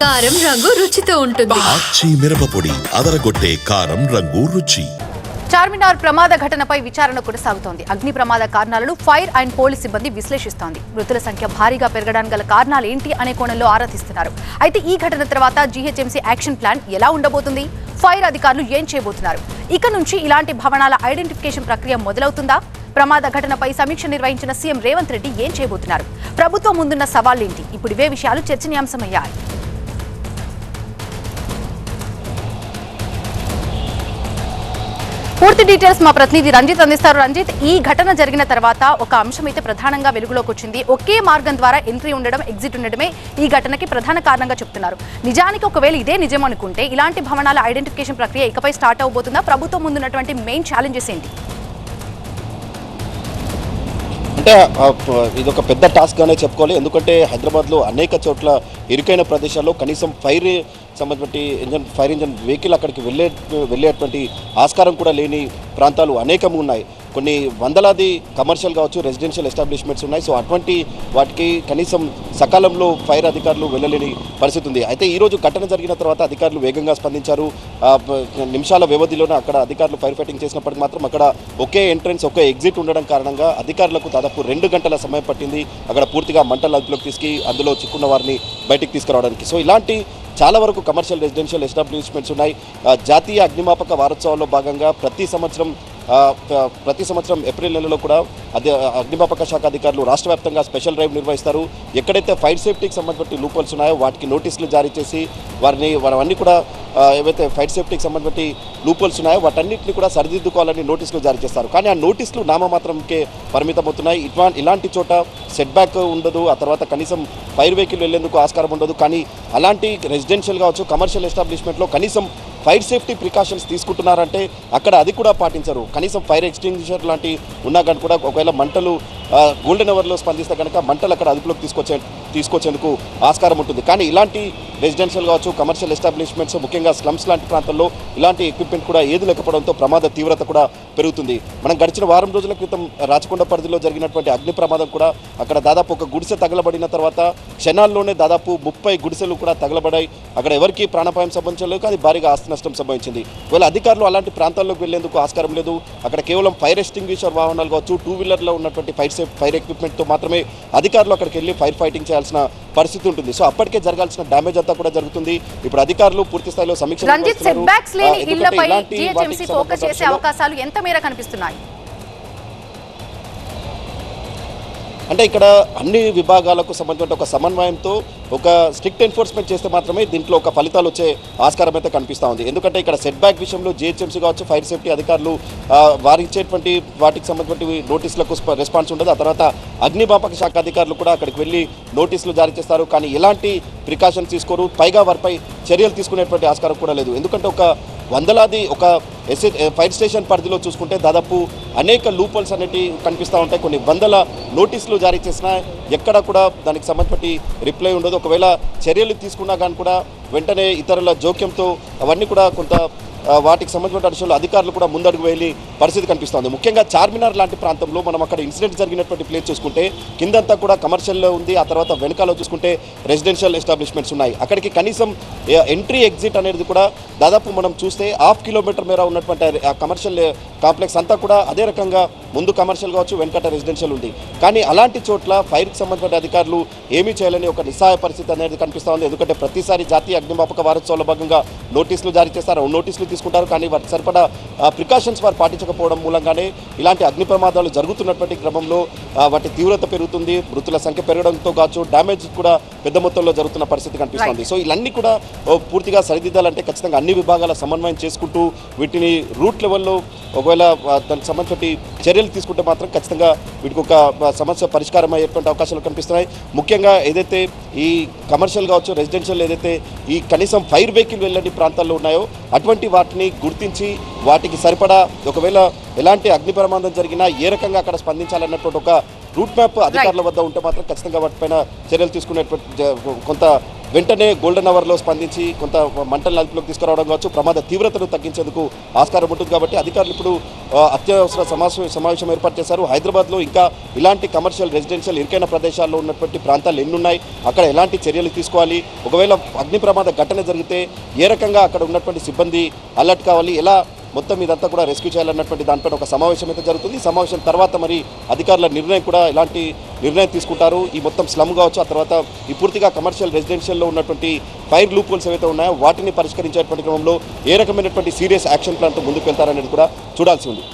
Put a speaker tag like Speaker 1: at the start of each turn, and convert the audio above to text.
Speaker 1: కారం రంగు రుచితో ఉంటుంది.
Speaker 2: ఆచి మిరపపొడి అదరగొట్టే కారం రంగు రుచి.
Speaker 3: చార్మినార్ ప్రమాద ఘటనపై విచారణ కొనసాగుతోంది. అగ్ని ప్రమాద కారణాలను ఫైర్ అండ్ పోలీస్ సిబ్బంది విశ్లేషిస్తోంది. మృతుల సంఖ్య భారీగా పెరగడానికి గల కారణాలు ఏంటి అనే కోణంలో ఆరా తీస్తున్నారు. అయితే ఈ ఘటన తర్వాత జీహెచ్ఎంసీ యాక్షన్ ప్లాన్ ఎలా ఉండబోతుంది? ఫైర్ అధికారులు ఏం చేయబోతున్నారు? ఇక నుంచి ఇలాంటి భవనాల ఐడెంటిఫికేషన్ ప్రక్రియ మొదలవుతుందా? ప్రమాద ఘటనపై సమీక్ష నిర్వహించిన సీఎం రేవంత్ రెడ్డి ఏం చేయబోతున్నారు? ప్రభుత్వం ముందున్న సవాళ్లేంటి? ఇప్పుడు ఇవే విషయాలు చర్చనీయాంశమయ్యాయి. పూర్తి డీటెయిల్స్ మా ప్రతినిధి రంజిత్ అందిస్తారు. రంజిత్, ఈ ఘటన జరిగిన తర్వాత ఒక అంశం అయితే ప్రధానంగా వెలుగులోకి వచ్చింది. ఒకే మార్గం ద్వారా ఎంట్రీ ఉండడం, ఎగ్జిట్ ఉండడమే ఈ ఘటనకి ప్రధాన కారణంగా చెప్తున్నారు. నిజానికి ఒకవేళ ఇదే నిజం అనుకుంటే ఇలాంటి భవనాల ఐడెంటిఫికేషన్ ప్రక్రియ ఇకపై స్టార్ట్ అవబోతుందా? ప్రభుత్వం ముందున్నటువంటి మెయిన్ ఛాలెంజెస్ ఏంటి?
Speaker 4: అంటే ఇదొక పెద్ద టాస్క్ గానే చెప్పుకోవాలి. ఎందుకంటే హైదరాబాద్లో అనేక చోట్ల ఇరుకైన ప్రదేశాల్లో కనీసం ఫైర్ ఇంజన్ వెహికల్ అక్కడికి వెళ్ళేటువంటి ఆస్కారం కూడా లేని ప్రాంతాలు అనేకం ఉన్నాయి. కొన్ని వందలాది కమర్షియల్ కావచ్చు, రెసిడెన్షియల్ ఎస్టాబ్లిష్మెంట్స్ ఉన్నాయి. సో అటువంటి వాటికి కనీసం సకాలంలో ఫైర్ అధికారులు వెళ్ళలేని పరిస్థితి ఉంది. అయితే ఈరోజు ఘటన జరిగిన తర్వాత అధికారులు వేగంగా స్పందించారు. నిమిషాల వ్యవధిలోనే అక్కడ అధికారులు ఫైర్ ఫైటింగ్ చేసినప్పటికీ మాత్రం అక్కడ ఒకే ఎంట్రన్స్, ఒకే ఎగ్జిట్ ఉండడం కారణంగా అధికారులకు దాదాపు 2 గంటల సమయం పట్టింది అక్కడ పూర్తిగా మంటలు అదుపులోకి తీసుకు అందులో చిక్కున్న వారిని బయటికి తీసుకురావడానికి. సో ఇలాంటి చాలా వరకు కమర్షియల్ రెసిడెన్షియల్ ఎస్టాబ్లిష్మెంట్స్ ఉన్నాయి. జాతీయ అగ్నిమాపక వారోత్సవాల్లో భాగంగా ప్రతి సంవత్సరం ఏప్రిల్ నెలలో కూడా అగ్నిమాపక శాఖ అధికారులు రాష్ట్ర వ్యాప్తంగా స్పెషల్ డ్రైవ్ నిర్వహిస్తారు. ఎక్కడైతే ఫైర్ సేఫ్టీకి సంబంధించిన లూపోల్స్ ఉన్నాయో వాటికి నోటీసులు జారీ చేసి వారన్నీ కూడా ఏవైతే ఫైర్ సేఫ్టీకి సంబంధించిన లూపోల్స్ ఉన్నాయో వాటన్నిటిని కూడా సరిదిద్దుకోవాలని నోటీసులు జారీ చేస్తారు. కానీ ఆ నోటీసులు నామమాత్రంకే పరిమితమవుతున్నాయి. ఇలాంటి చోట సెట్ బ్యాక్ ఉండదు. ఆ తర్వాత కనీసం ఫైర్ వెహికల్ వెళ్లేందుకు ఆస్కారం ఉండదు. కానీ అలాంటి రెసిడెన్షియల్ కావచ్చు, కమర్షియల్ ఎస్టాబ్లిష్మెంట్లో కనీసం ఫైర్ సేఫ్టీ ప్రికాషన్స్ తీసుకుంటున్నారంటే అక్కడ అది కూడా పాటించరు. కనీసం ఫైర్ ఎక్స్టింగ్విషర్ లాంటి ఉన్నా కానీ కూడా ఒకవేళ మంటలు గోల్డెన్ అవర్లో స్పందిస్తే కనుక మంటలు అక్కడ అదుపులోకి తీసుకొచ్చేందుకు ఆస్కారం ఉంటుంది. కానీ ఇలాంటి రెసిడెన్షియల్ కావచ్చు, కమర్షియల్ ఎస్టాబ్లిష్మెంట్స్, ముఖ్యంగా స్లమ్స్ లాంటి ప్రాంతాల్లో ఇలాంటి ఎక్విప్మెంట్ కూడా ఏది లేకపోవడంతో ప్రమాద తీవ్రత కూడా పెరుగుతుంది. మనం గడిచిన వారం రోజుల క్రితం రాచకొండ పరిధిలో జరిగినటువంటి అగ్ని ప్రమాదం కూడా అక్కడ దాదాపు ఒక గుడిసె తగలబడిన తర్వాత క్షణాల్లోనే దాదాపు 30 గుడిసెలు కూడా తగలబడాయి. అక్కడ ఎవరికి ప్రాణాపాయం సంభవించలేదు, కానీ భారీగా ఆస్తి నష్టం సంభవించింది. ఒకవేళ అధికారులు అలాంటి ప్రాంతాల్లోకి వెళ్లేందుకు ఆస్కారం లేదు. అక్కడ కేవలం ఫైర్ ఎక్స్టింగ్విషర్ వాహనాలు కావచ్చు, 2 వీలర్లో ఉన్నటువంటి ఫైర్ ఎక్విప్మెంట్తో మాత్రమే అధికారులు అక్కడికి వెళ్ళి ఫైర్ ఫైటింగ్ చేయాల్సిన పరిస్థితి ఉంటుంది. సో అప్పటికే జరగాల్సిన డ్యామేజ్ అంతా కూడా జరుగుతుంది. ఇప్పుడు అధికారులు పూర్తి స్థాయిలో సమీక్ష
Speaker 3: అవకాశాలు ఎంత మేర కనిపిస్తున్నాయి?
Speaker 4: అంటే ఇక్కడ అన్ని విభాగాలకు సంబంధించిన ఒక సమన్వయంతో ఒక స్ట్రిక్ట్ ఎన్ఫోర్స్మెంట్ చేస్తే మాత్రమే దీంట్లో ఒక ఫలితాలు వచ్చే ఆస్కారం అయితే కనిపిస్తూ ఉంది. ఎందుకంటే ఇక్కడ సెట్ బ్యాక్ విషయంలో జీహెచ్ఎంసీ కావచ్చు, ఫైర్ సేఫ్టీ అధికారులు వారు ఇచ్చేటువంటి వాటికి సంబంధించిన నోటీసులకు రెస్పాన్స్ ఉండదు. ఆ తర్వాత అగ్నిమాపక శాఖ అధికారులు కూడా అక్కడికి వెళ్ళి నోటీసులు జారీ చేస్తారు. కానీ ఎలాంటి ప్రికాషన్స్ తీసుకోరు. పైగా వారిపై చర్యలు తీసుకునేటువంటి ఆస్కారం కూడా లేదు. ఎందుకంటే ఒక వందలాది ఫైర్ స్టేషన్ పరిధిలో చూసుకుంటే దాదాపు అనేక లూపోల్స్ అనేవి కనిపిస్తూ ఉంటాయి. కొన్ని వందల నోటీసులు జారీ చేసినా ఎక్కడ కూడా దానికి సంబంధించిన రిప్లై ఉండదు. ఒకవేళ చర్యలు తీసుకున్నా కానీ కూడా వెంటనే ఇతరుల జోక్యంతో అవన్నీ కూడా కొంత వాటికి సంబంధించిన విషయంలో అధికారులు కూడా ముందడుగు వెళ్ళి పరిస్థితి కనిపిస్తుంది. ముఖ్యంగా చార్మినార్ లాంటి ప్రాంతంలో మనం అక్కడ ఇన్సిడెంట్ జరిగినటువంటి ప్లేస్ చూసుకుంటే కిందంతా కూడా కమర్షియల్లో ఉంది. ఆ తర్వాత వెనకాల చూసుకుంటే రెసిడెన్షియల్ ఎస్టాబ్లిష్మెంట్స్ ఉన్నాయి. అక్కడికి కనీసం ఎంట్రీ ఎగ్జిట్ అనేది కూడా దాదాపు మనం చూస్తే 1/2 కిలోమీటర్ మేర ఉన్నటువంటి ఆ కమర్షియల్ కాంప్లెక్స్ అంతా కూడా అదే రకంగా ముందు కమర్షియల్ కావచ్చు, వెనకట రెసిడెన్షియల్ ఉంది. కానీ అలాంటి చోట్ల ఫైర్కి సంబంధించిన అధికారులు ఏమీ చేయలేని ఒక నిస్సహాయ పరిస్థితి అనేది కనిపిస్తూ ఉంది. ఎందుకంటే ప్రతిసారి జాతీయ అగ్నిమాపక వారోత్సవాల భాగంగా నోటీసులు జారీ చేస్తారు, నోటీసులు తీసుకుంటారు. కానీ వాటి సరిపడా ప్రికాషన్స్ వారు పాటించకపోవడం మూలంగానే ఇలాంటి అగ్ని ప్రమాదాలు జరుగుతున్నటువంటి క్రమంలో వాటి తీవ్రత పెరుగుతుంది. మృతుల సంఖ్య పెరగడంతో కావచ్చు, డ్యామేజ్ కూడా పెద్ద మొత్తంలో జరుగుతున్న పరిస్థితి కనిపిస్తుంది. సో ఇవన్నీ కూడా పూర్తిగా సరిదిద్దాలంటే ఖచ్చితంగా అన్ని విభాగాల సమన్వయం చేసుకుంటూ వీటిని రూట్ లెవెల్లో ఒకవేళ దానికి సంబంధించి చర్యలు తీసుకుంటే మాత్రం ఖచ్చితంగా వీటికి ఒక సమస్య పరిష్కారం అయ్యేటువంటి అవకాశాలు కనిపిస్తున్నాయి. ముఖ్యంగా ఏదైతే ఈ కమర్షియల్ కావచ్చు, రెసిడెన్షియల్ ఏదైతే ఈ కనీసం ఫైర్ వెహికల్ వెళ్ళని ప్రాంతాల్లో ఉన్నాయో అటువంటి వాటిని గుర్తించి వాటికి సరిపడా ఒకవేళ ఎలాంటి అగ్ని ప్రమాదం జరిగినా ఏ రకంగా అక్కడ స్పందించాలన్నటువంటి ఒక రూట్ మ్యాప్ అధికారుల వద్ద ఉంటే మాత్రం ఖచ్చితంగా వాటిపైన చర్యలు తీసుకునేటువంటి కొంత వెంటనే గోల్డెన్ అవర్లో స్పందించి కొంత మంటలను అదుపులోకి తీసుకురావడం కావచ్చు, ప్రమాద తీవ్రతను తగ్గించేందుకు ఆస్కారం ఉంటుంది. కాబట్టి అధికారులు ఇప్పుడు అత్యవసర సమావేశం ఏర్పాటు చేశారు. హైదరాబాద్లో ఇంకా ఇలాంటి కమర్షియల్ రెసిడెన్షియల్ ఇరుకైన ప్రదేశాల్లో ఉన్నటువంటి ప్రాంతాలు ఎన్నున్నాయి, అక్కడ ఎలాంటి చర్యలు తీసుకోవాలి, ఒకవేళ అగ్ని ప్రమాద ఘటన జరిగితే ఏ రకంగా అక్కడ ఉన్నటువంటి సిబ్బంది అలర్ట్ కావాలి, ఎలా మొత్తం ఇదంతా కూడా రెస్క్యూ చేయాలన్నటువంటి దానిపైన ఒక సమావేశం అయితే జరుగుతుంది. ఈ సమావేశం తర్వాత మరి అధికారుల నిర్ణయం కూడా ఎలాంటి నిర్ణయం తీసుకుంటారు, ఈ మొత్తం స్లమ్ కావచ్చు, ఆ తర్వాత ఈ పూర్తిగా కమర్షియల్ రెసిడెన్షియల్లో ఉన్నటువంటి ఫైర్ లూప్ హోల్స్ ఏవైతే ఉన్నాయో వాటిని పరిష్కరించేటువంటి క్రమంలో ఏ రకమైనటువంటి సీరియస్ యాక్షన్ ప్లాన్తో ముందుకు వెళ్తారనేది కూడా చూడాల్సి ఉంది.